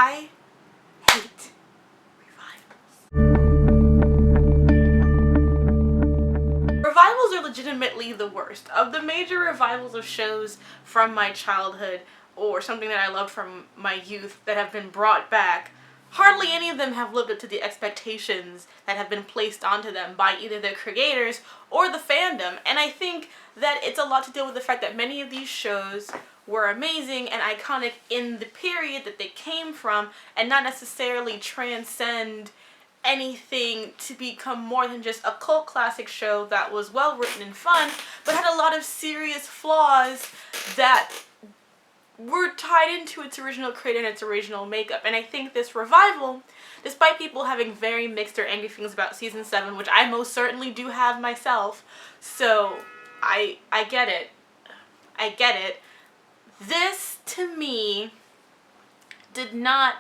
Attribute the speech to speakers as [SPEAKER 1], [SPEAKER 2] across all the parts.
[SPEAKER 1] I hate revivals. Revivals are legitimately the worst. Of the major revivals of shows from my childhood or something that I loved from my youth that have been brought back, hardly any of them have lived up to the expectations that have been placed onto them by either their creators or the fandom. And I think that it's a lot to do with the fact that many of these shows were amazing and iconic in the period that they came from and not necessarily transcend anything to become more than just a cult classic show that was well written and fun, but had a lot of serious flaws that were tied into its original creator and its original makeup. And I think this revival, despite people having very mixed or angry feelings about season 7, which I most certainly do have myself, so I get it. I get it. This, to me, did not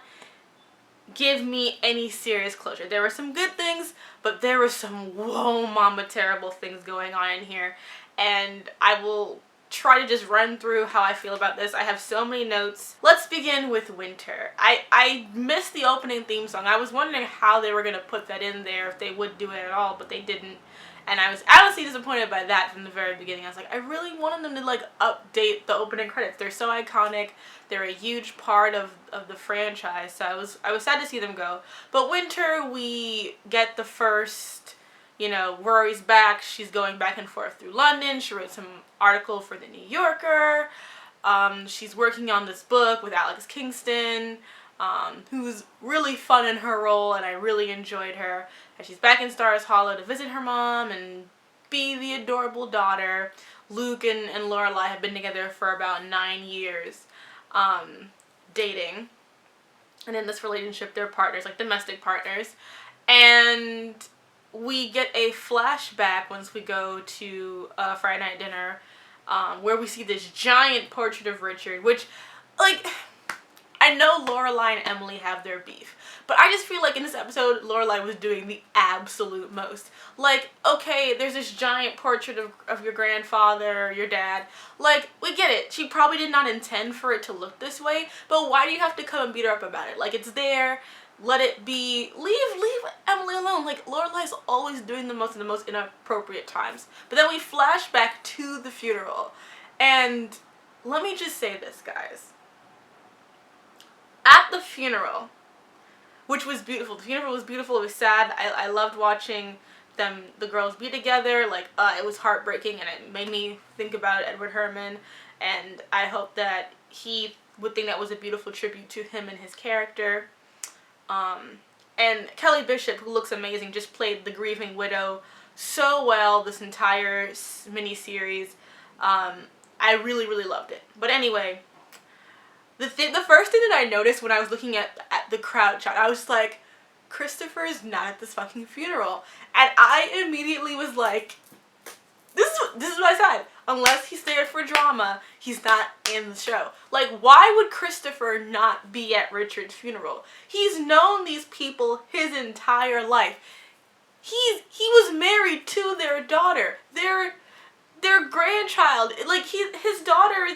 [SPEAKER 1] give me any serious closure. There were some good things, but there were some whoa mama terrible things going on in here. And I will try to just run through how I feel about this. I have so many notes. Let's begin with Winter. I missed the opening theme song. I was wondering how they were going to put that in there, if they would do it at all, but they didn't. And I was honestly disappointed by that from the very beginning. I was like, I really wanted them to like update the opening credits. They're so iconic. They're a huge part of the franchise. So I was sad to see them go. But Winter, we get the first, you know, Rory's back. She's going back and forth through London. She wrote some article for the New Yorker. She's working on this book with Alex Kingston, who's really fun in her role, and I really enjoyed her. And she's back in Stars Hollow to visit her mom and be the adorable daughter. Luke and Lorelei have been together for about 9 years, dating. And in this relationship, they're partners, like domestic partners. And we get a flashback once we go to Friday night dinner, where we see this giant portrait of Richard, which, like, I know Lorelei and Emily have their beef, but I just feel like in this episode, Lorelei was doing the absolute most. Like, okay, there's this giant portrait of your grandfather, your dad. Like, we get it. She probably did not intend for it to look this way, but why do you have to come and beat her up about it? Like, it's there. Let it be. Leave Emily alone. Like, Lorelai's always doing the most in the most inappropriate times. But then we flash back to the funeral. And let me just say this, guys. At the funeral, which was beautiful. The funeral was beautiful. It was sad. I loved watching the girls be together. Like, it was heartbreaking, and it made me think about Edward Herman. And I hope that he would think that was a beautiful tribute to him and his character. And Kelly Bishop, who looks amazing, just played the grieving widow so well this entire mini-series. I really, really loved it. But anyway, the first thing that I noticed when I was looking at the crowd shot, I was like, Christopher's not at this fucking funeral. And I immediately was like, this is what I said. Unless he's there for drama, he's not in the show. Like, why would Christopher not be at Richard's funeral? He's known these people his entire life. He was married to their daughter, their grandchild. Like, his daughter.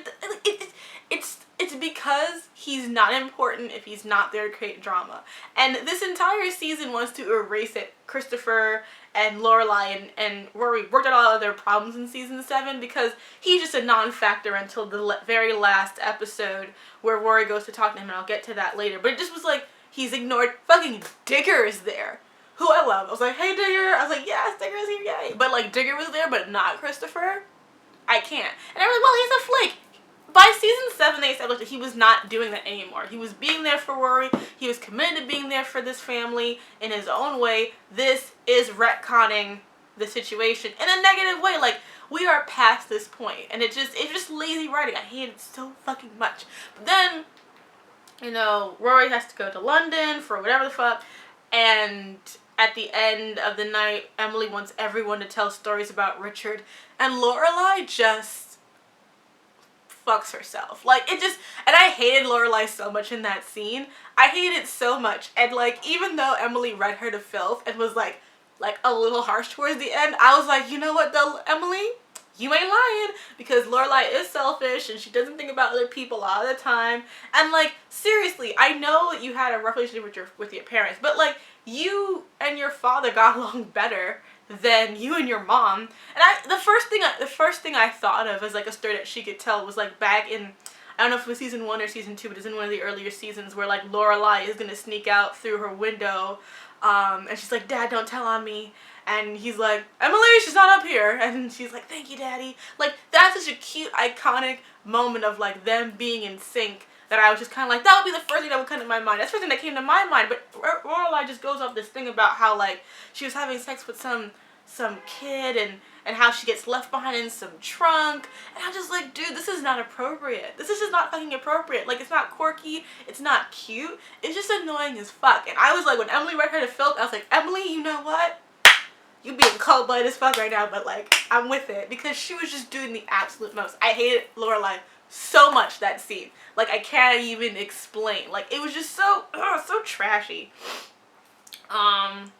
[SPEAKER 1] It's because he's not important if he's not there to create drama. And this entire season wants to erase it. Christopher and Lorelei and Rory worked out all of their problems in season 7 because he's just a non-factor until the very last episode where Rory goes to talk to him, and I'll get to that later. But it just was like, he's ignored. Fucking Digger is there, who I love. I was like, hey Digger. I was like, yes, Digger is here, yay. But like, Digger was there, but not Christopher. I can't. And I'm like, well, he's a flake. By season 7, they established that he was not doing that anymore. He was being there for Rory. He was committed to being there for this family in his own way. This is retconning the situation in a negative way. Like, we are past this point, and it's just lazy writing. I hate it so fucking much. But then, you know, Rory has to go to London for whatever the fuck, and at the end of the night, Emily wants everyone to tell stories about Richard, and Lorelei just fucks herself. Like, it just, and I hated Lorelei so much in that scene. I hated it so much. And like, even though Emily read her to filth and was like a little harsh towards the end, I was like, you know what though, Emily? you ain't lying, because Lorelei is selfish and she doesn't think about other people all the time. And like, seriously, I know that you had a rough relationship with your parents, but like, you and your father got along better than you and your mom. And the first thing I thought of as like a story that she could tell was like back in, I don't know if it was season 1 or season 2, but it's in one of the earlier seasons where like Lorelei is gonna sneak out through her window, and she's like, Dad, don't tell on me. And he's like, Emily, she's not up here. And she's like, thank you, Daddy. Like, that's such a cute, iconic moment of, like, them being in sync that I was just kind of like, that would be the first thing that would come to my mind. That's the first thing that came to my mind. But Lorelei just goes off this thing about how, like, she was having sex with some kid and how she gets left behind in some trunk. And I'm just like, dude, this is not appropriate. This is just not fucking appropriate. Like, it's not quirky. It's not cute. It's just annoying as fuck. And I was like, when Emily read her to Phil, I was like, Emily, you know what? You being cold-blooded as fuck right now, but like, I'm with it, because she was just doing the absolute most. I hated Lorelei so much that scene. Like, I can't even explain. Like, it was just so trashy. Lane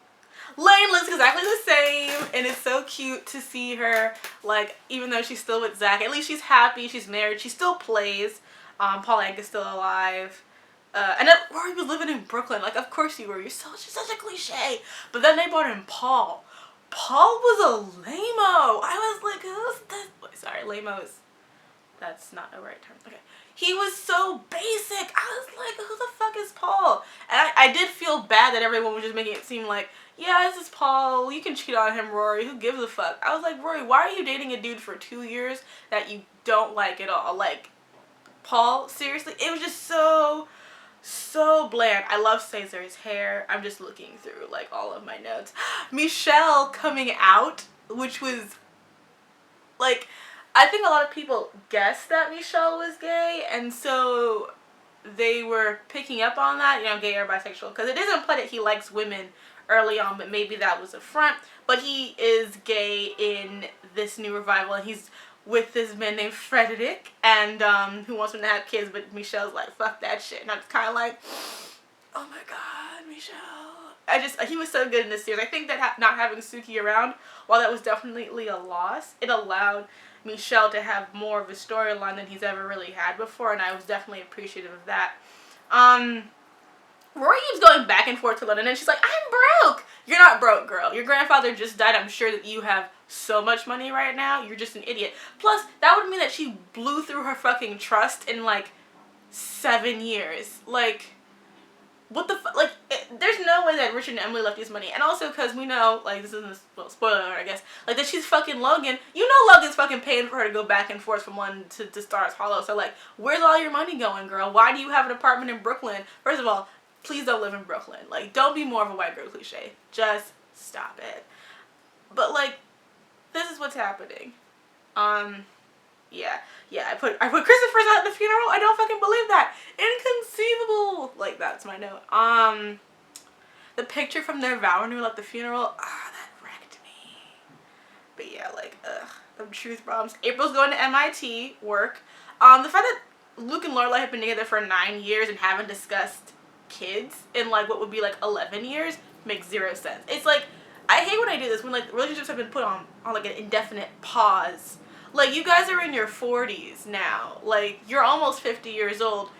[SPEAKER 1] looks exactly the same, and it's so cute to see her, like, even though she's still with Zach, at least she's happy, she's married, she still plays. Paul Anka is still alive. And then Rory was living in Brooklyn. Like, of course you were. You're such a cliche. But then they brought in Paul. Paul was a lame-o. I was like, who's this? Sorry, lame-o is... That's not the right term. Okay. He was so basic. I was like, who the fuck is Paul? And I did feel bad that everyone was just making it seem like, yeah, this is Paul. You can cheat on him, Rory. Who gives a fuck? I was like, Rory, why are you dating a dude for 2 years that you don't like at all? Like, Paul, seriously? It was just so bland. I love Cesar's hair. I'm just looking through like all of my notes. Michelle coming out, which was like, I think a lot of people guessed that Michelle was gay, and so they were picking up on that, you know, gay or bisexual, because it is implied that he likes women early on, but maybe that was a front. But he is gay in this new revival, and he's with this man named Frederick, and who wants him to have kids, but Michelle's like, fuck that shit. And I'm just kind of like, oh my god, Michelle. He was so good in this series. I think that not having Suki around, while that was definitely a loss, it allowed Michelle to have more of a storyline than he's ever really had before, and I was definitely appreciative of that. Rory keeps going back and forth to London, and she's like, I'm broke. You're not broke, girl. Your grandfather just died. I'm sure that you have so much money right now. You're just an idiot. Plus, that would mean that she blew through her fucking trust in, like, 7 years. Like, what the fuck? Like, there's no way that Richard and Emily left this money. And also, because we know, like, this isn't, well, spoiler alert, I guess, like, that she's fucking Logan. You know Logan's fucking paying for her to go back and forth from one to Stars Hollow. So, like, where's all your money going, girl? Why do you have an apartment in Brooklyn? First of all, please don't live in Brooklyn. Like, don't be more of a white girl cliche. Just stop it. But, like, this is what's happening. Yeah, I put Christopher's at the funeral. I don't fucking believe that. Inconceivable. Like, that's my note. The picture from their vow renewal at the funeral, that wrecked me. But yeah, like, them truth bombs. April's going to MIT work. The fact that Luke and Lorelei have been together for 9 years and haven't discussed kids in, like, what would be, like, 11 years makes zero sense. It's like, I hate when I do this, when, like, relationships have been put on like, an indefinite pause. Like, you guys are in your 40s now. Like, you're almost 50 years old.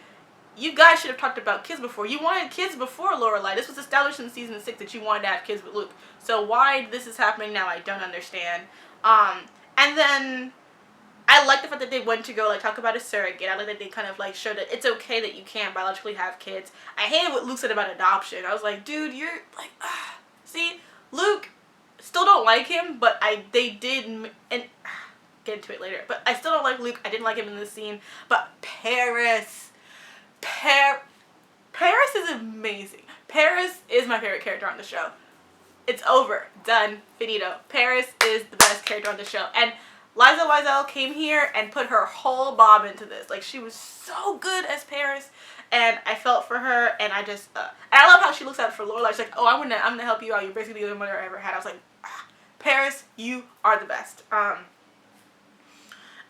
[SPEAKER 1] You guys should have talked about kids before. You wanted kids before Lorelei. This was established in season 6 that you wanted to have kids with Luke. So why this is happening now, I don't understand. And then I like the fact that they went to go, like, talk about a surrogate. I like that they kind of, like, showed that it's okay that you can't biologically have kids. I hated what Luke said about adoption. I was like, dude, you're, like, see, Luke, still don't like him, but they did, and get into it later, but I still don't like Luke. I didn't like him in this scene. But Paris is amazing. Paris is my favorite character on the show. It's over. Done. Finito. Paris is the best character on the show. And Liza Wiesel came here and put her whole bob into this. Like, she was so good as Paris, and I felt for her, and I just, and I love how she looks out for Lorelei. She's like, oh, I'm gonna help you out. You're basically the only mother I ever had. I was like, Paris, you are the best.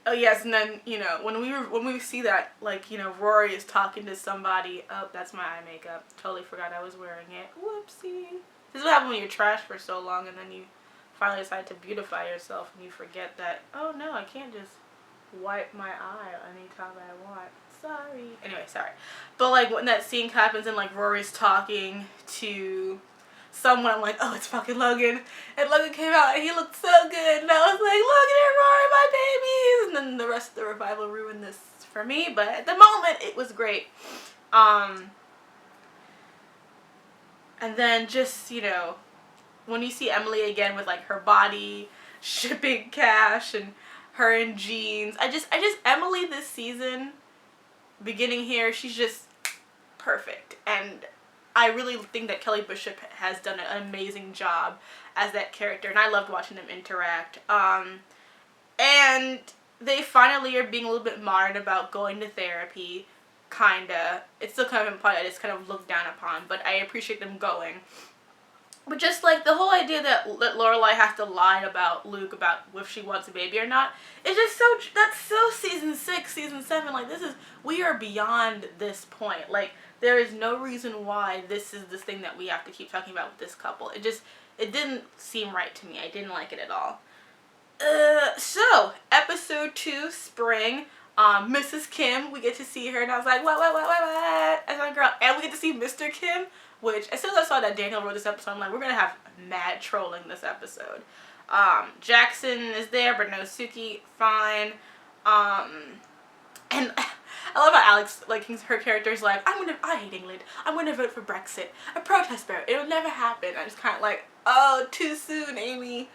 [SPEAKER 1] Oh yes, and then, you know, when we see that, like, you know, Rory is talking to somebody. Oh, that's my eye makeup. Totally forgot I was wearing it. Whoopsie. This is what happens when you're trash for so long and then you finally decide to beautify yourself and you forget that, oh no, I can't just wipe my eye anytime I want. Sorry. Anyway, sorry. But like when that scene happens and like Rory's talking to someone, I'm like, oh, it's fucking Logan. And Logan came out and he looked so good. And I was like, look at Rory, my babies. And then the rest of the revival ruined this for me. But at the moment, it was great. And then just, you know, when you see Emily again with like her body shipping cash and her in jeans, I just Emily this season, beginning here, she's just perfect. And I really think that Kelly Bishop has done an amazing job as that character, and I loved watching them interact. And they finally are being a little bit modern about going to therapy, kinda. It's still kind of implied that it's kind of looked down upon, but I appreciate them going. But just like the whole idea that Lorelei has to lie about Luke about if she wants a baby or not, it's just so, that's so season 6, season 7, like we are beyond this point. Like, there is no reason why this is this thing that we have to keep talking about with this couple. It didn't seem right to me. I didn't like it at all. So, episode 2, Spring, Mrs. Kim, we get to see her, and I was like, what, as my girl, and we get to see Mr. Kim, which, as soon as I saw that Daniel wrote this episode, I'm like, we're gonna have mad trolling this episode. Jackson is there, but no Suki, fine, and I love how Alex, like, her character is like, I hate England, I'm gonna vote for Brexit, a protest vote, it'll never happen. I just kind of like, oh, too soon, Amy,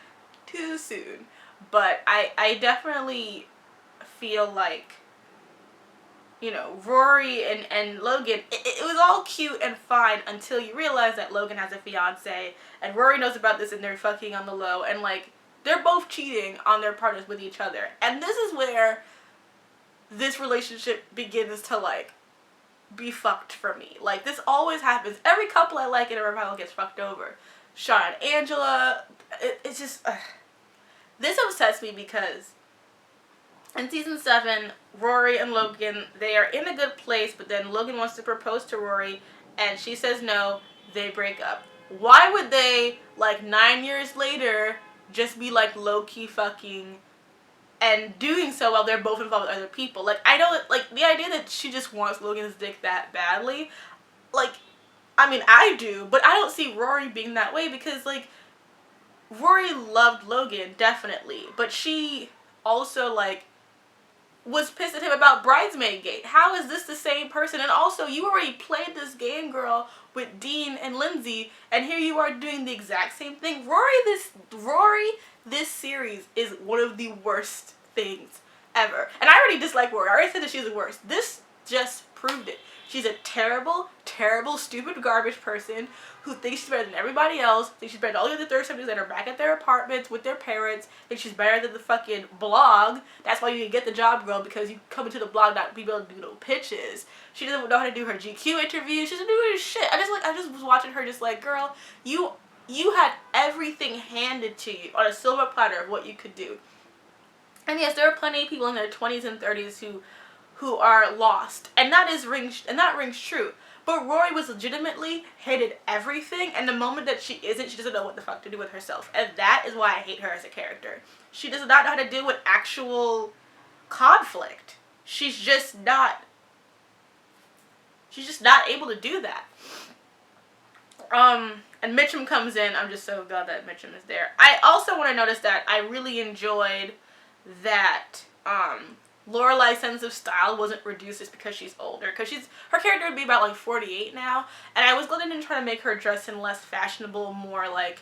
[SPEAKER 1] too soon. But I definitely feel like, you know, Rory and Logan, it was all cute and fine until you realize that Logan has a fiance, and Rory knows about this and they're fucking on the low, and like, they're both cheating on their partners with each other. And this is where this relationship begins to like be fucked for me. Like, this always happens. Every couple I like in a revival gets fucked over. Sean and Angela, it's just, this upsets me because in season 7, Rory and Logan, they are in a good place, but then Logan wants to propose to Rory, and she says no, they break up. Why would they, like, 9 years later, just be, like, low-key fucking and doing so while they're both involved with other people? Like, I don't, like, the idea that she just wants Logan's dick that badly, like, I mean, I do, but I don't see Rory being that way because, like, Rory loved Logan, definitely, but she also, like, was pissed at him about Bridesmaid Gate. How is this the same person? And also, you already played this game girl with Dean and Lindsay, and here you are doing the exact same thing. Rory, this series is one of the worst things ever. And I already dislike Rory. I already said that she's the worst. This just proved it. She's a terrible, terrible, stupid, garbage person who thinks she's better than everybody else, thinks she's better than all the other third subjects that are back at their apartments with their parents, thinks she's better than the fucking blog. That's why you can get the job, girl, because you come into the blog not be able to do no pitches. She doesn't know how to do her GQ interviews. She doesn't do any shit. I just was watching her just like, girl, you had everything handed to you on a silver platter of what you could do. And yes, there are plenty of people in their 20s and 30s who are lost, and that rings true. But Rory was legitimately hated everything, and the moment that she isn't, she doesn't know what the fuck to do with herself, and that is why I hate her as a character. She does not know how to deal with actual conflict. She's just not able to do that. And Mitchum comes in. I'm just so glad that Mitchum is there. I also want to notice that I really enjoyed that Lorelei's sense of style wasn't reduced just because she's older, because her character would be about like 48 now, and I was glad they didn't try to make her dress in less fashionable, more like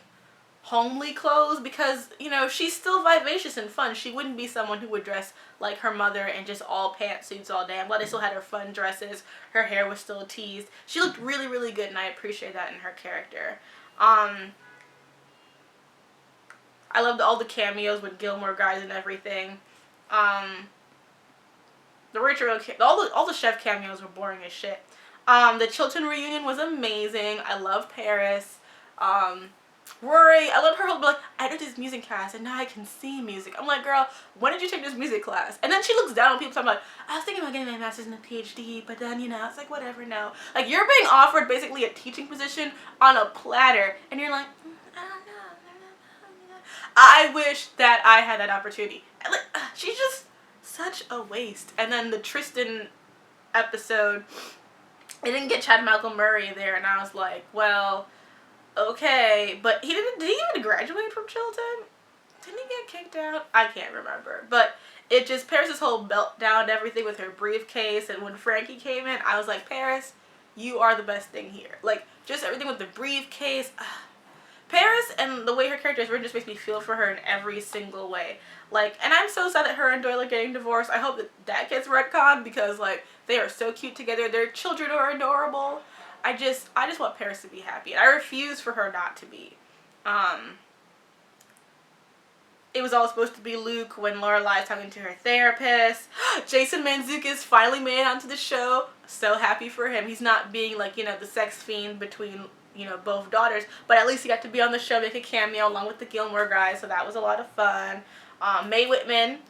[SPEAKER 1] homely clothes, because, you know, she's still vivacious and fun. She wouldn't be someone who would dress like her mother and just all pantsuits all day. I'm glad they still had her fun dresses. Her hair was still teased. She looked really, really good, and I appreciate that in her character. I loved all the cameos with Gilmore guys and everything. All the chef cameos were boring as shit. The Chilton reunion was amazing. I love Paris. Rory, I love her whole like, I did this music class and now I can see music. I'm like, girl, when did you take this music class? And then she looks down on people, so I'm like, I was thinking about getting my master's and a PhD, but then, you know, it's like, whatever, no. Like, you're being offered basically a teaching position on a platter, and you're like, I don't know. I wish that I had that opportunity. Like, she's just such a waste. And then the Tristan episode, it didn't get Chad Malcolm Murray there, and I was like, well, okay, but did he even graduate from Chilton? Didn't he get kicked out? I can't remember. But it just, Paris's whole meltdown and everything with her briefcase, and when Frankie came in, I was like, Paris, you are the best thing here. Like, just everything with the briefcase. Paris and the way her character is written just makes me feel for her in every single way. Like, and I'm so sad that her and Doyle are getting divorced. I hope that gets retconned because, like, they are so cute together. Their children are adorable. I just want Paris to be happy. And I refuse for her not to be. It was all supposed to be Luke when Lorelei is talking to her therapist. Jason Mantzoukas finally made it onto the show. So happy for him. He's not being, like, you know, the sex fiend between, you know, both daughters, but at least he got to be on the show, make a cameo along with the Gilmore guys, so that was a lot of fun. Mae Whitman,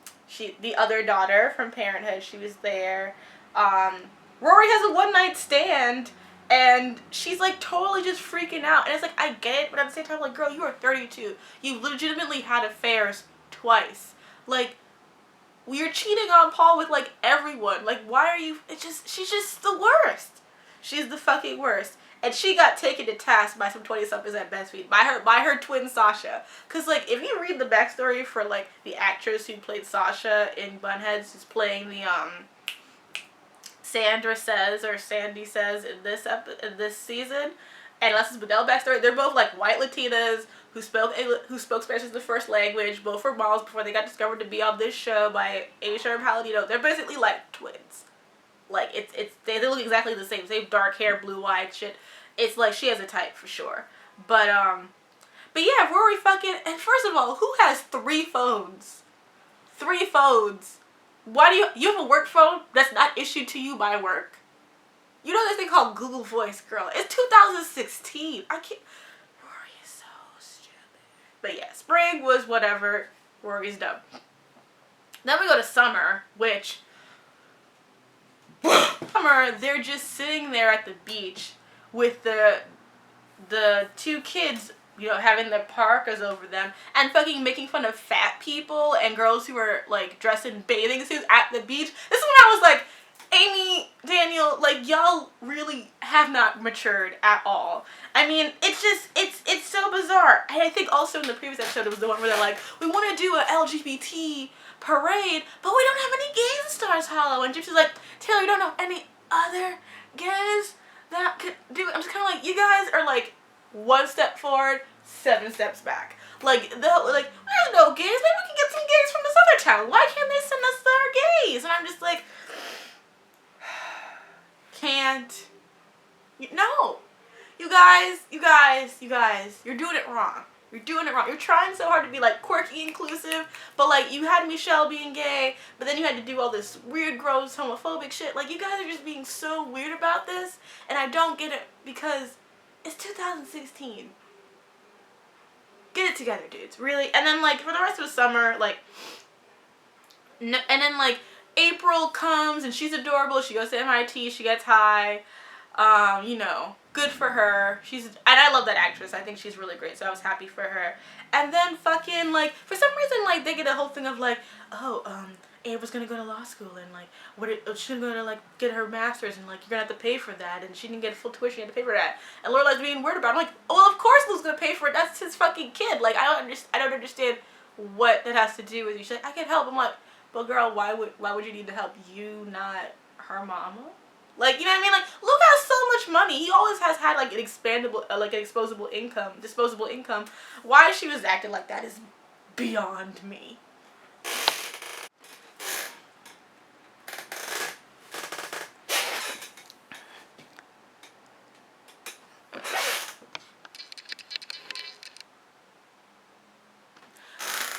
[SPEAKER 1] the other daughter from Parenthood, she was there. Rory has a one-night stand, and she's, like, totally just freaking out, and it's like, I get it, but at the same time, like, girl, you are 32. You legitimately had affairs twice. Like, you're cheating on Paul with, like, everyone. Like, why are you, she's just the worst. She's the fucking worst. And she got taken to task by some 20-somethings at BuzzFeed, by her twin Sasha. Because, like, if you read the backstory for, like, the actress who played Sasha in Bunheads, who's playing the, Sandra Says, or Sandy Says in this season, and Alexis Bledel backstory, they're both, like, white Latinas who spoke Spanish as the first language, both were models before they got discovered to be on this show by Amy Sherman Palladino. They're basically, like, twins. Like, they look exactly the same dark hair, blue-eyed shit. It's like she has a type for sure. But yeah, Rory fucking, and first of all, who has 3 phones? 3 phones. Why do you have a work phone that's not issued to you by work? You know this thing called Google Voice, girl. It's 2016. I can't, Rory is so stupid. But yeah, spring was whatever. Rory's dumb. Then we go to summer, which summer, they're just sitting there at the beach with the 2 kids, you know, having their parkas over them and fucking making fun of fat people and girls who are, like, dressed in bathing suits at the beach. This is when I was like, Amy, Daniel, like, y'all really have not matured at all. I mean, it's so bizarre. And I think also in the previous episode, it was the one where they're like, we want to do a LGBT parade, but we don't have any gays in Stars Hollow. And Gypsy's like, Taylor, you don't know any other gays that could do it. I'm just kind of like, you guys are, like, 1 step forward, 7 steps back. Like, there's no gays. Maybe we can get some gays from this other town. Why can't they send us our gays? And I'm just like, can't. No. You guys, you're doing it wrong. You're doing it wrong. You're trying so hard to be, like, quirky inclusive, but, like, you had Michelle being gay, but then you had to do all this weird, gross, homophobic shit. Like, you guys are just being so weird about this, and I don't get it because it's 2016. Get it together, dudes. Really. And then, like, for the rest of the summer, like, and then, like, April comes, and she's adorable. She goes to MIT. She gets high. You know, good for her. And I love that actress. I think she's really great, so I was happy for her. And then fucking, like, for some reason, like, they get a whole thing of, like, oh, April's gonna go to law school, and, like, she's gonna, like, get her master's, and, like, you're gonna have to pay for that, and she didn't get full tuition, you had to pay for that. And Lorelei's being weird about it. I'm like, well, of course Lou's gonna pay for it. That's his fucking kid. Like, I don't understand what that has to do with you. She's like, I can help. I'm like, well, girl, why would you need to help? You, not her mama? Like, you know what I mean? Like, Luke has so much money. He always has had, like, an disposable income. Why she was acting like that is beyond me.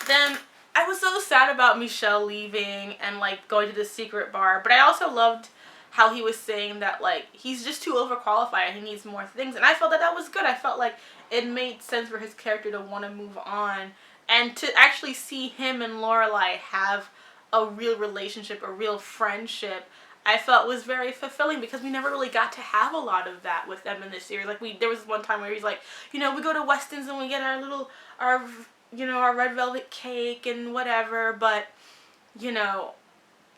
[SPEAKER 1] Then I was so sad about Michelle leaving and, like, going to the secret bar, but I also loved how he was saying that, like, he's just too overqualified and he needs more things, and I felt that was good. I felt like it made sense for his character to want to move on and to actually see him and Lorelei have a real relationship, a real friendship. I felt was very fulfilling because we never really got to have a lot of that with them in this series. Like, there was one time where he's like, you know, we go to Weston's and we get our you know, our red velvet cake and whatever, but, you know,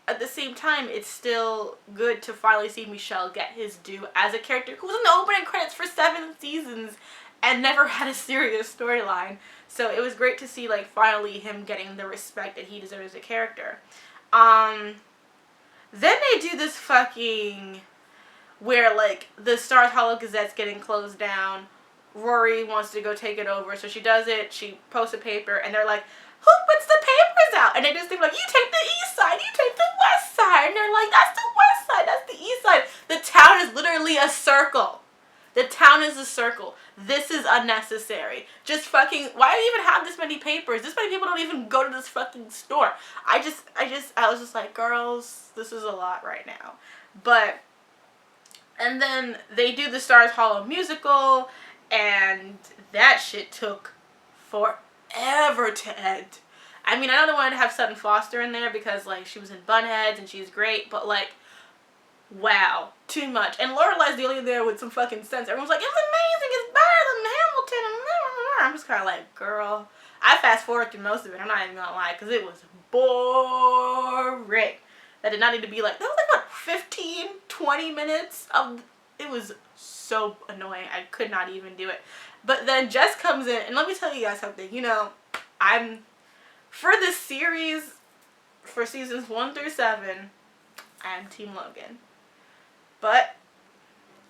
[SPEAKER 1] at the same time, it's still good to finally see Michel get his due as a character who was in the opening credits for 7 seasons and never had a serious storyline. So it was great to see, like, finally him getting the respect that he deserves as a character. Then they do this fucking, where, like, the Stars Hollow Gazette's getting closed down. Rory wants to go take it over, so she does it. She posts a paper, and they're like, who puts the papers out? And they just think, like, you take the east side, you take the west side. And they're like, that's the west side, that's the east side. The town is literally a circle. The town is a circle. This is unnecessary. Just fucking, why do you even have this many papers? This many people don't even go to this fucking store. I was just like, girls, this is a lot right now. But, and then they do the Stars Hollow musical, and that shit took forever to end. I mean, I know they wanted to have Sutton Foster in there because, like, she was in Bunheads and she's great, but, like, wow, too much. And Lorelei's the only there with some fucking sense. Everyone's like, it's amazing, it's better than Hamilton. I'm just kind of like, girl. I fast forward through most of it, I'm not even gonna lie, because it was boring. That did not need to be like, that was like, what, 15, 20 minutes of, it was so annoying. I could not even do it. But then Jess comes in, and let me tell you guys something. You know, for this series, for seasons 1 through 7, I'm Team Logan. But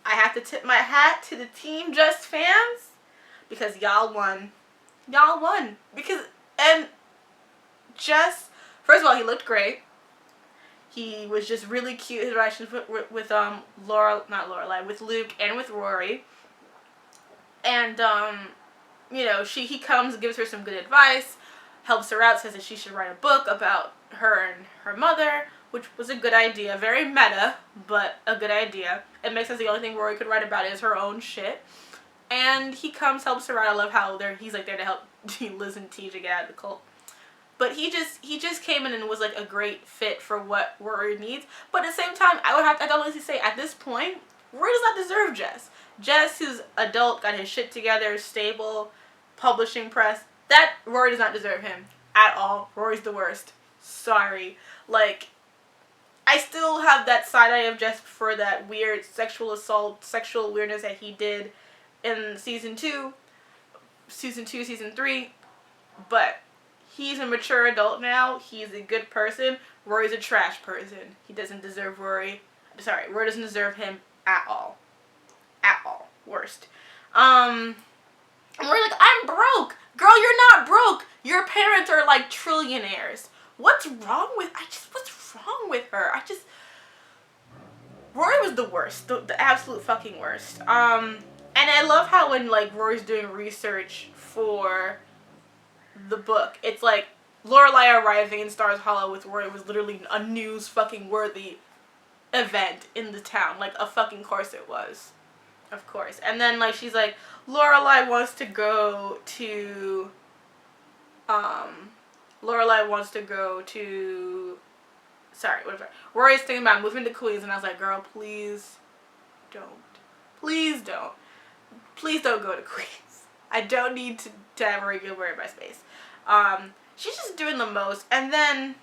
[SPEAKER 1] I have to tip my hat to the Team Jess fans, because y'all won. Y'all won. Because, and Jess, first of all, he looked great. He was just really cute. His relations with Lorelei, with Luke and with Rory. And, you know, he comes, gives her some good advice, helps her out, says that she should write a book about her and her mother, which was a good idea. Very meta, but a good idea. It makes sense the only thing Rory could write about is her own shit. And he comes, helps her out. I love how he's like there to help Liz and TJ get out of the cult. But he just came in and was like a great fit for what Rory needs. But at the same time, I'd honestly say at this point, Rory does not deserve Jess. Jess, who's adult, got his shit together, stable, publishing press. That Rory does not deserve him at all. Rory's the worst. Sorry. Like, I still have that side eye of Jess for that weird sexual assault, sexual weirdness that he did in season 3. But he's a mature adult now. He's a good person. Rory's a trash person. He doesn't deserve Rory. Sorry, Rory doesn't deserve him at all. At all. Worst. And Rory's like, I'm broke. Girl, you're not broke. Your parents are like trillionaires. What's wrong with her? Rory was the worst. The absolute fucking worst. And I love how when, like, Rory's doing research for the book, it's like Lorelei arriving in Stars Hollow with Rory was literally a news fucking worthy event in the town. Like, of fucking course it was. Of course. And then, like, she's like, Rory's thinking about moving to Queens, and I was like, girl, please don't. Please don't. Please don't go to Queens. I don't need to have Rory Gilmore in my space. She's just doing the most. And then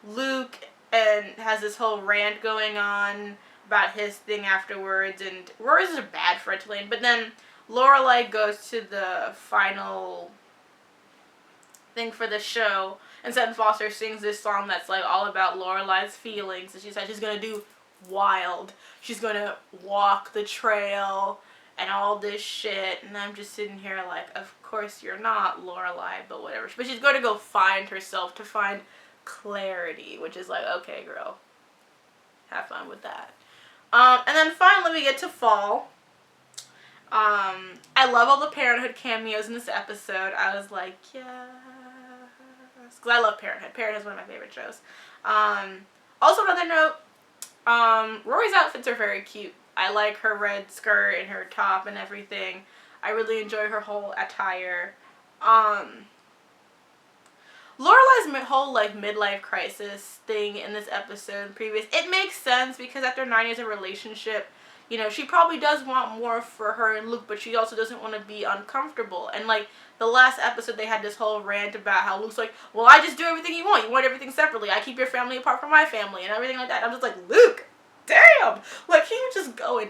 [SPEAKER 1] Luke has this whole rant going on about his thing afterwards, and Rory's a bad friend to Lane. But then Lorelei goes to the final thing for the show, and Sutton Foster sings this song that's like all about Lorelei's feelings, and she said she's gonna do wild. She's gonna walk the trail and all this shit, and I'm just sitting here like, of course you're not, Lorelei, but whatever. But she's gonna go find herself to find clarity, which is like, okay, girl, have fun with that. And then finally we get to fall. I love all the Parenthood cameos in this episode. I was like, yes. Because I love Parenthood. Parenthood is one of my favorite shows. Also, another note, Rory's outfits are very cute. I like her red skirt and her top and everything. I really enjoy her whole attire. Lorelei's whole, like, midlife crisis thing in this episode, it makes sense because after 9 years of relationship, you know, she probably does want more for her and Luke, but she also doesn't want to be uncomfortable. And like the last episode, they had this whole rant about how Luke's like, well, I just do everything you want everything separately, I keep your family apart from my family and everything like that. I'm just like, Luke, damn, like he was just going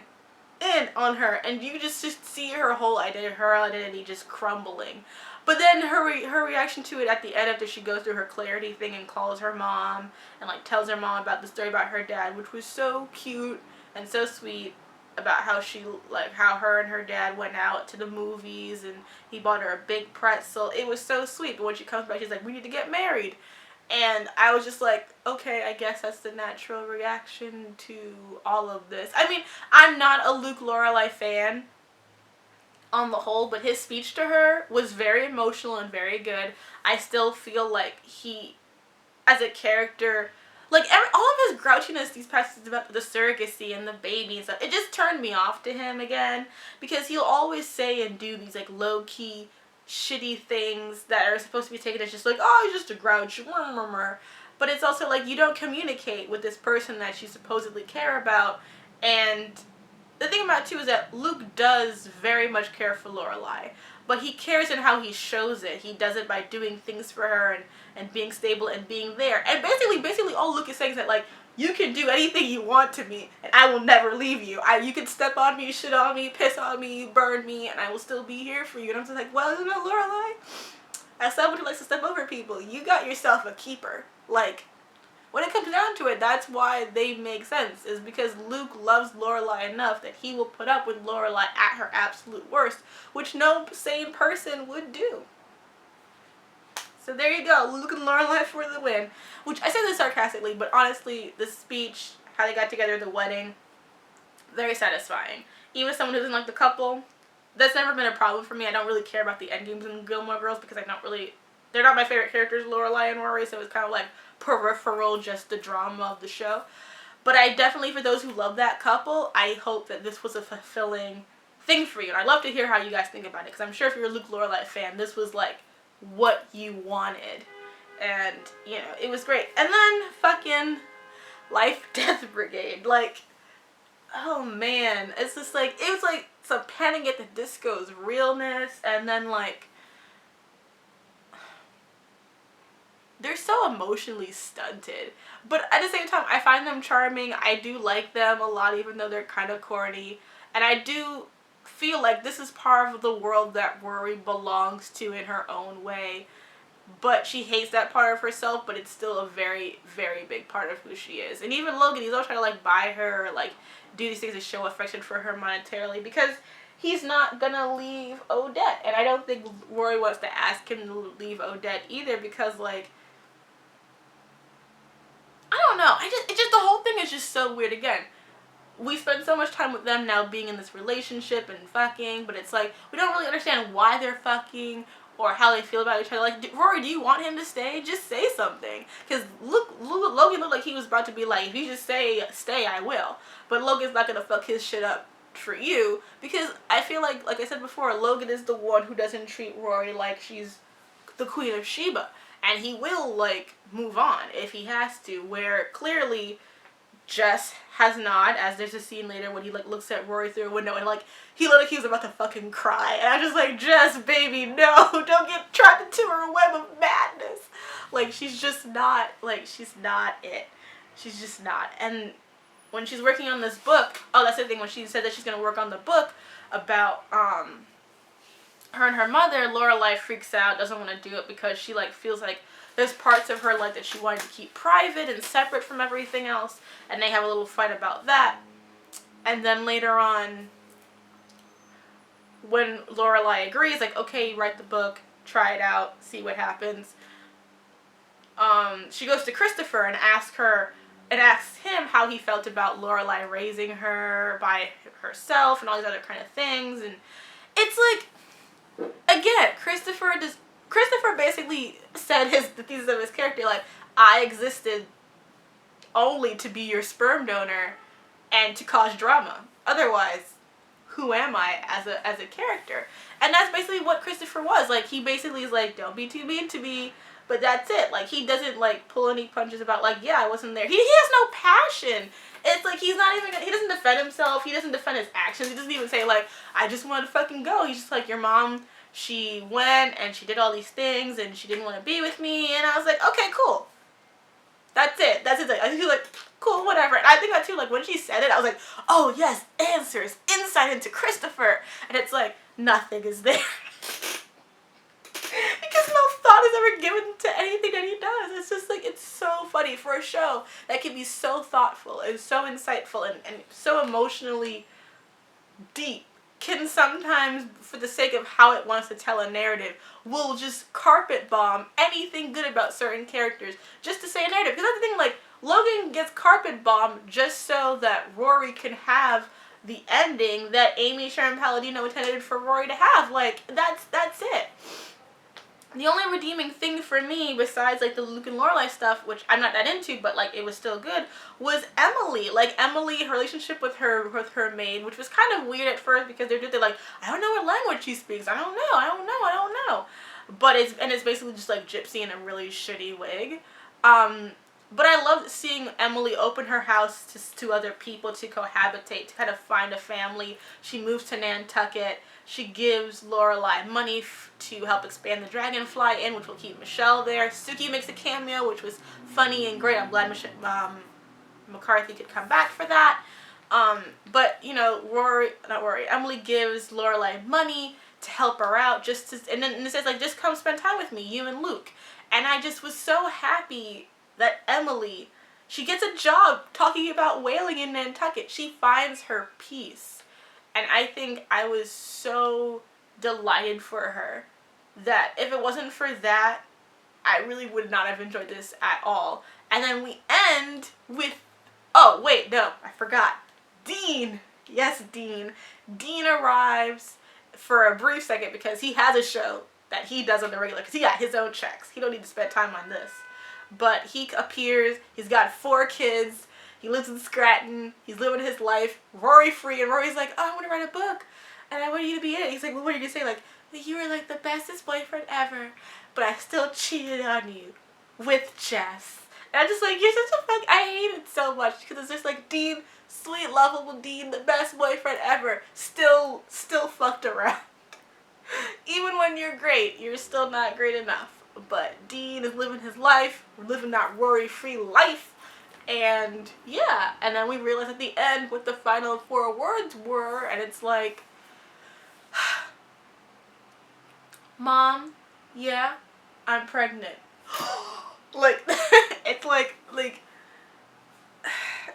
[SPEAKER 1] in on her, and you just see her whole identity just crumbling. But then her reaction to it at the end, after she goes through her clarity thing and calls her mom and like tells her mom about the story about her dad, which was so cute and so sweet, about how she, like, how her and her dad went out to the movies and he bought her a big pretzel. It was so sweet. But when she comes back, she's like, we need to get married. And I was just like, okay, I guess that's the natural reaction to all of this. I mean, I'm not a Luke Lorelei fan on the whole, but his speech to her was very emotional and very good. I still feel like he, as a character, like all of his grouchiness these past seasons about the surrogacy and the baby and stuff, it just turned me off to him again, because he'll always say and do these like low-key shitty things that are supposed to be taken as just like, oh, he's just a grouch, but it's also like, you don't communicate with this person that you supposedly care about. And the thing about it too is that Luke does very much care for Lorelei, but he cares in how he shows it. He does it by doing things for her and being stable and being there. And basically all Luke is saying is that, like, you can do anything you want to me and I will never leave you. You can step on me, shit on me, piss on me, burn me, and I will still be here for you. And I'm just like, well, you know, Lorelei, as someone who likes to step over people, you got yourself a keeper. Like, when it comes down to it, that's why they make sense, is because Luke loves Lorelei enough that he will put up with Lorelei at her absolute worst, which no sane person would do. So there you go, Luke and Lorelei for the win. Which, I say this sarcastically, but honestly, the speech, how they got together, the wedding, very satisfying. Even someone who doesn't like the couple, that's never been a problem for me. I don't really care about the endgames in Gilmore Girls, because they're not my favorite characters, Lorelei and Rory, so it's kind of like peripheral, just the drama of the show. But I definitely, for those who love that couple, I hope that this was a fulfilling thing for you. And I'd love to hear how you guys think about it, because I'm sure if you're a Luke Lorelei fan, this was like what you wanted. And, you know, it was great. And then fucking Life Death Brigade. Like, oh man. It's just like, it was like some Panic at the Disco's realness, and then like, they're so emotionally stunted. But at the same time, I find them charming. I do like them a lot, even though they're kind of corny. And I do feel like this is part of the world that Rory belongs to in her own way. But she hates that part of herself, but it's still a very, very big part of who she is. And even Logan, he's always trying to like buy her or like do these things to show affection for her monetarily, because he's not gonna leave Odette. And I don't think Rory wants to ask him to leave Odette either, because like, I don't know. It's just, the whole thing is just so weird. Again, we spend so much time with them now being in this relationship and fucking, but it's like, we don't really understand why they're fucking or how they feel about each other. Like, Rory, do you want him to stay? Just say something. Because Logan looked like he was about to be like, if you just say stay, I will. But Logan's not going to fuck his shit up for you, because I feel like I said before, Logan is the one who doesn't treat Rory like she's the Queen of Sheba. And he will, like, move on if he has to, where clearly Jess has not, as there's a scene later when he, like, looks at Rory through a window and, like, he looked like he was about to fucking cry. And I'm just like, Jess, baby, no, don't get trapped into her web of madness. Like, she's just not, like, she's not it. She's just not. And when she's working on this book, oh, that's the thing, when she said that she's going to work on the book about, her and her mother, Lorelei freaks out, doesn't want to do it because she, like, feels like there's parts of her life that she wanted to keep private and separate from everything else, and they have a little fight about that. And then later on, when Lorelei agrees, like, okay, write the book, try it out, see what happens, she goes to Christopher and asks him how he felt about Lorelei raising her by herself and all these other kind of things. And it's like, again, Christopher basically said the thesis of his character, like, I existed only to be your sperm donor and to cause drama. Otherwise, who am I as a character? And that's basically what Christopher was. Like, he basically is like, don't be too mean to me. But that's it. Like, he doesn't, like, pull any punches about, like, yeah, I wasn't there. He has no passion. It's like, he's not even, he doesn't defend himself. He doesn't defend his actions. He doesn't even say, like, I just wanted to fucking go. He's just like, your mom, she went and she did all these things and she didn't want to be with me. And I was like, okay, cool. That's it. That's it. I think like, cool, whatever. And I think that too, like, when she said it, I was like, oh, yes, answers, insight into Christopher. And it's like, nothing is there. Because no thought is ever given to anything that he does. It's just like, it's so funny for a show that can be so thoughtful and so insightful and so emotionally deep, can sometimes, for the sake of how it wants to tell a narrative, will just carpet bomb anything good about certain characters just to say a narrative. Because that's the thing, like, Logan gets carpet bombed just so that Rory can have the ending that Amy Sherman Palladino intended for Rory to have. Like, that's it. The only redeeming thing for me, besides, like, the Luke and Lorelei stuff, which I'm not that into, but, like, it was still good, was Emily. Like, Emily, her relationship with her maid, which was kind of weird at first because they're like, I don't know what language she speaks. I don't know. But it's basically just, like, gypsy in a really shitty wig. But I loved seeing Emily open her house to other people to cohabitate, to kind of find a family. She moves to Nantucket. She gives Lorelei money to help expand the Dragonfly Inn, which will keep Michelle there. Suki makes a cameo, which was funny and great. I'm glad McCarthy could come back for that. But, you know, Emily gives Lorelei money to help her out, and then it says, like, just come spend time with me, you and Luke. And I just was so happy that Emily, she gets a job talking about whaling in Nantucket. She finds her peace. And I think I was so delighted for her that if it wasn't for that, I really would not have enjoyed this at all. And then we end with, oh, wait, no, I forgot. Dean. Yes, Dean. Dean arrives for a brief second because he has a show that he does on the regular, because he got his own checks. He don't need to spend time on this. But he appears, he's got 4 kids, he lives in Scranton, he's living his life, Rory free, and Rory's like, oh, I want to write a book, and I want you to be in it. He's like, well, what are you going to say? Like, you were like the bestest boyfriend ever, but I still cheated on you with Jess. And I'm just like, you're such a fuck, I hate it so much, because it's just like, Dean, sweet, lovable Dean, the best boyfriend ever, still fucked around. Even when you're great, you're still not great enough. But Dean is living his life, we're living that Rory-free life, and yeah, and then we realize at the end what the final 4 words were, and it's like, Mom, yeah, I'm pregnant. Like, it's like,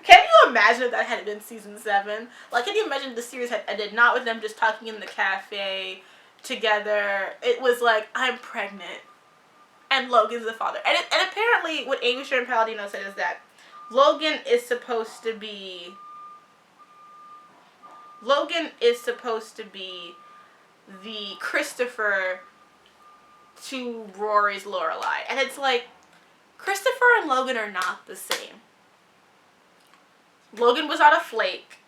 [SPEAKER 1] can you imagine if that had been season 7? Like, can you imagine if the series had ended not with them just talking in the cafe together? It was like, I'm pregnant, and Logan's the father. And apparently what Amy Sherman Palladino said is that Logan is supposed to be the Christopher to Rory's Lorelei. And it's like, Christopher and Logan are not the same. Logan was not a flake,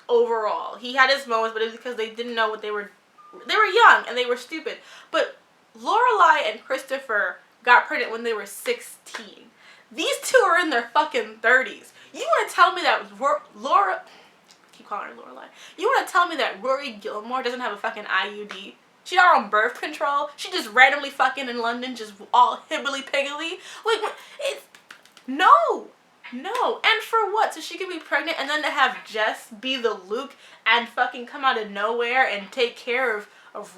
[SPEAKER 1] overall. He had his moments, but it was because they didn't know what they were young and they were stupid. But Lorelei and Christopher got pregnant when they were 16. These 2 are in their fucking 30s. You want to tell me that I keep calling her Lorelei. You want to tell me that Rory Gilmore doesn't have a fucking IUD? She not on birth control? She just randomly fucking in London, just all hibbly-piggly? Like, what? No. And for what? So she could be pregnant and then to have Jess be the Luke and fucking come out of nowhere and take care of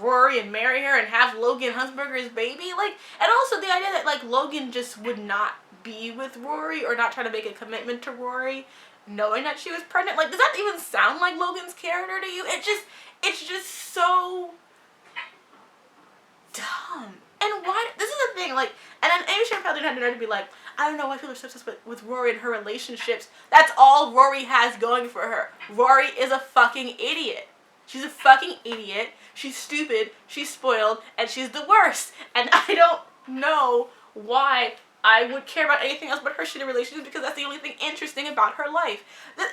[SPEAKER 1] Rory and marry her and have Logan Hunsberger's baby? Like, and also the idea that, like, Logan just would not be with Rory or not try to make a commitment to Rory knowing that she was pregnant. Like, does that even sound like Logan's character to you? It's just so dumb. And why? This is the thing, like, and then Amy Sherman Palladino had the nerve to be like, I don't know why people are so obsessed with Rory and her relationships. That's all Rory has going for her. Rory is a fucking idiot. She's a fucking idiot. She's stupid. She's spoiled. And she's the worst. And I don't know why I would care about anything else but her shitty relationships, because that's the only thing interesting about her life.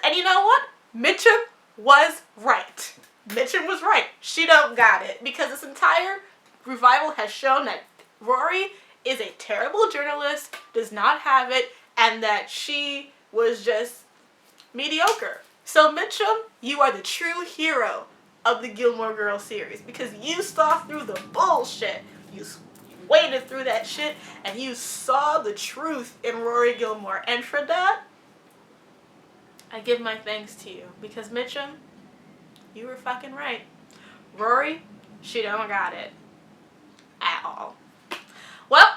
[SPEAKER 1] And you know what? Mitchum was right. Mitchum was right. She don't got it. Because this entire revival has shown that Rory is a terrible journalist, does not have it, and that she was just mediocre. So Mitchum, you are the true hero of the Gilmore Girls series because you saw through the bullshit. You waded through that shit and you saw the truth in Rory Gilmore. And for that, I give my thanks to you because Mitchum, you were fucking right. Rory, she don't got it at all. Well,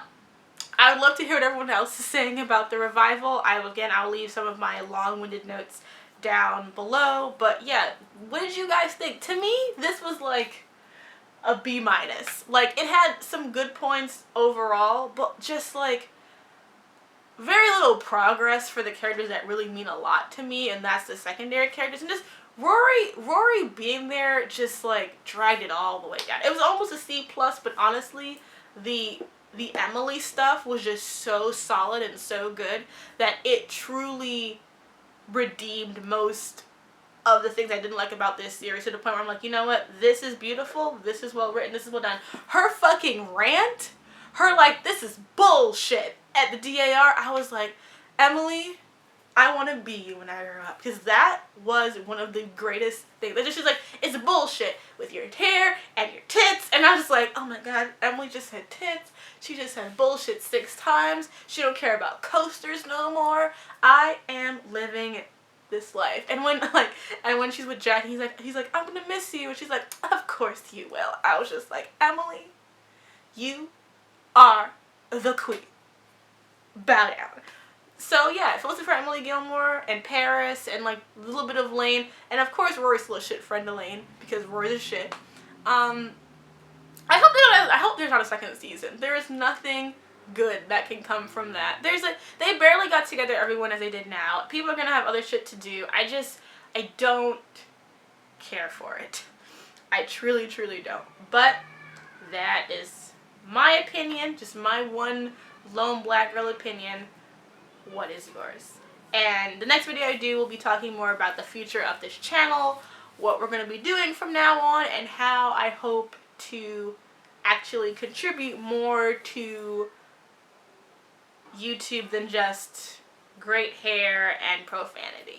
[SPEAKER 1] I would love to hear what everyone else is saying about the revival. I'll leave some of my long-winded notes down below. But yeah, what did you guys think? To me, this was like a B-. Like, it had some good points overall, but just like very little progress for the characters that really mean a lot to me, and that's the secondary characters. And just Rory being there just like dragged it all the way down. It was almost a C+, but honestly, the Emily stuff was just so solid and so good that it truly redeemed most of the things I didn't like about this series, to the point where I'm like, you know what, this is beautiful, this is well written, this is well done. Her fucking rant, her like, this is bullshit at the DAR, I was like, Emily, I want to be you when I grow up, because that was one of the greatest things. She's like, it's bullshit with your hair and your tits, and I was just like, oh my god, Emily just said tits, she just said bullshit 6 times, she don't care about coasters no more, I am living this life. And when she's with Jack, he's like, I'm gonna miss you, and she's like, of course you will. I was just like, Emily, you are the queen. Bow down. So yeah, if it wasn't for Emily Gilmore and Paris and like a little bit of Lane, and of course Rory's still a shit friend to Lane because Rory's a shit. I hope there's not a second season. There is nothing good that can come from that. They barely got together everyone as they did now. People are gonna have other shit to do. I don't care for it. I truly don't. But that is my opinion, just my one lone black girl opinion. What is yours? And the next video I do will be talking more about the future of this channel, what we're going to be doing from now on, and how I hope to actually contribute more to YouTube than just great hair and profanity.